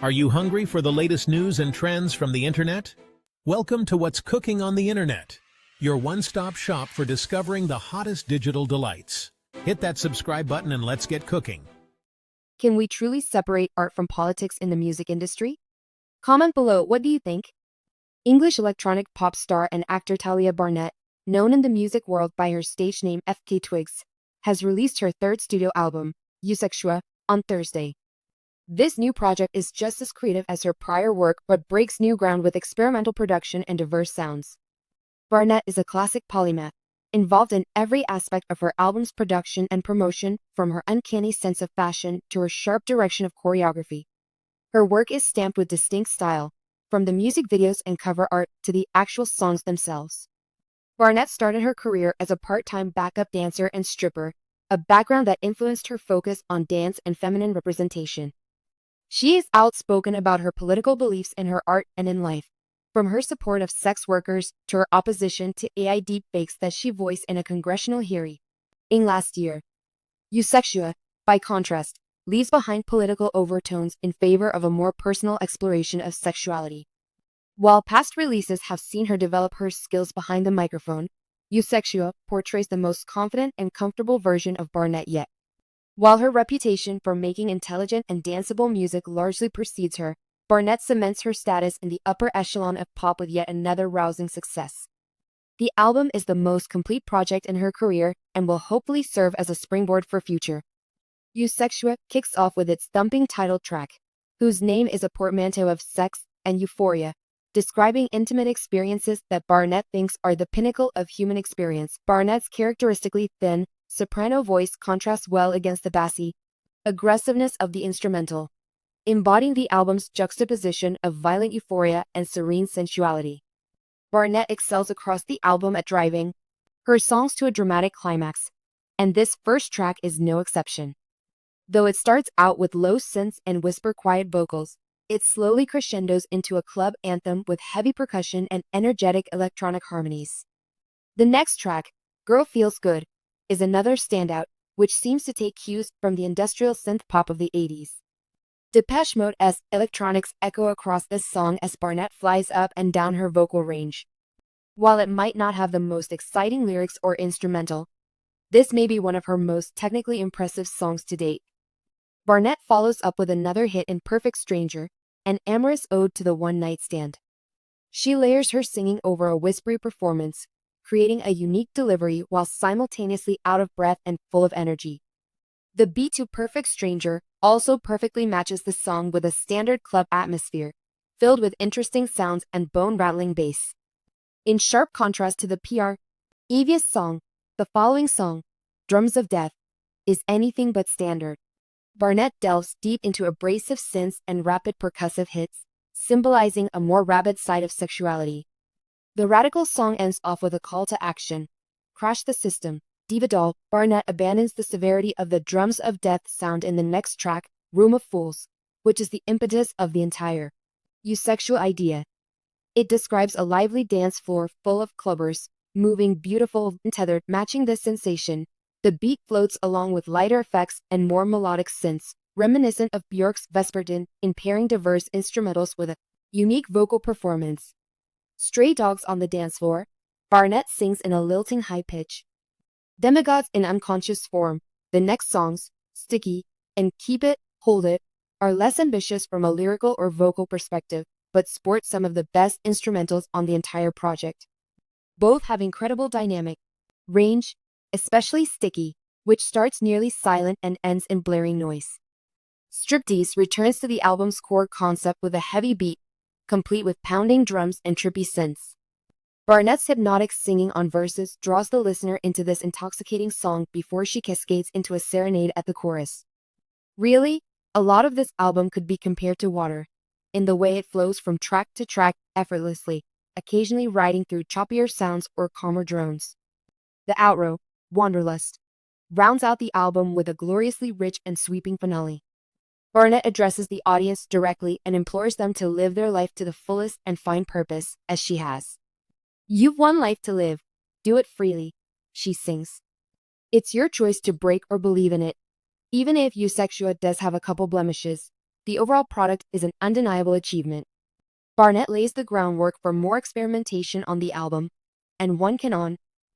Are you hungry for the latest news and trends from the internet? Welcome to What's Cooking on the Internet, your one-stop shop for discovering the hottest digital delights. Hit that subscribe button and let's get cooking. Can we truly separate art from politics in the music industry? Comment below, what do you think? English electronic pop star and actor Tahliah Barnett, known in the music world by her stage name FKA Twigs, has released her third studio album, Eusexua, on Thursday. This new project is just as creative as her prior work but breaks new ground with experimental production and diverse sounds. Barnett is a classic polymath, involved in every aspect of her album's production and promotion, from her uncanny sense of fashion to her sharp direction of choreography. Her work is stamped with distinct style, from the music videos and cover art to the actual songs themselves. Barnett started her career as a part-time backup dancer and stripper, a background that influenced her focus on dance and feminine representation. She is outspoken about her political beliefs in her art and in life, from her support of sex workers to her opposition to AI deepfakes that she voiced in a congressional hearing last year. Eusexua, by contrast, leaves behind political overtones in favor of a more personal exploration of sexuality. While past releases have seen her develop her skills behind the microphone, Eusexua portrays the most confident and comfortable version of Barnett yet. While her reputation for making intelligent and danceable music largely precedes her, Barnett cements her status in the upper echelon of pop with yet another rousing success. The album is the most complete project in her career and will hopefully serve as a springboard for future. Eusexua kicks off with its thumping title track, whose name is a portmanteau of sex and euphoria, describing intimate experiences that Barnett thinks are the pinnacle of human experience. Barnett's characteristically thin, soprano voice contrasts well against the bassy aggressiveness of the instrumental, embodying the album's juxtaposition of violent euphoria and serene sensuality. Barnett excels across the album at driving her songs to a dramatic climax, and this first track is no exception. Though it starts out with low synths and whisper-quiet vocals, it slowly crescendos into a club anthem with heavy percussion and energetic electronic harmonies. The next track, Girl Feels Good, is another standout, which seems to take cues from the industrial synth pop of the 80s. Depeche Mode-esque electronics echo across this song as Barnett flies up and down her vocal range. While it might not have the most exciting lyrics or instrumental, this may be one of her most technically impressive songs to date. Barnett follows up with another hit in Perfect Stranger, an amorous ode to the one-night stand. She layers her singing over a whispery performance, creating a unique delivery while simultaneously out of breath and full of energy. The beat to Perfect Stranger also perfectly matches the song with a standard club atmosphere, filled with interesting sounds and bone-rattling bass. In sharp contrast to the previous song, the following song, Drums of Death, is anything but standard. Barnett delves deep into abrasive synths and rapid percussive hits, symbolizing a more rabid side of sexuality. The radical song ends off with a call to action. Crash the system, Diva Doll. Barnett abandons the severity of the Drums of Death sound in the next track, Room of Fools, which is the impetus of the entire Eusexua idea. It describes a lively dance floor full of clubbers, moving, beautiful, and tethered. Matching this sensation, the beat floats along with lighter effects and more melodic synths, reminiscent of Björk's Vespertine, in pairing diverse instrumentals with a unique vocal performance. Stray Dogs on the Dance Floor, Barnett sings in a lilting high pitch. Demigods in Unconscious Form, the next songs, Sticky and Keep It, Hold It, are less ambitious from a lyrical or vocal perspective, but sport some of the best instrumentals on the entire project. Both have incredible dynamic range, especially Sticky, which starts nearly silent and ends in blaring noise. Striptease returns to the album's core concept with a heavy beat, complete with pounding drums and trippy synths. Barnett's hypnotic singing on verses draws the listener into this intoxicating song before she cascades into a serenade at the chorus. Really, a lot of this album could be compared to water, in the way it flows from track to track effortlessly, occasionally riding through choppier sounds or calmer drones. The outro, Wanderlust, rounds out the album with a gloriously rich and sweeping finale. Barnett addresses the audience directly and implores them to live their life to the fullest and find purpose, as she has. You've one life to live. Do it freely, she sings. It's your choice to break or believe in it. Even if Eusexua does have a couple blemishes, the overall product is an undeniable achievement. Barnett lays the groundwork for more experimentation on the album, and one can on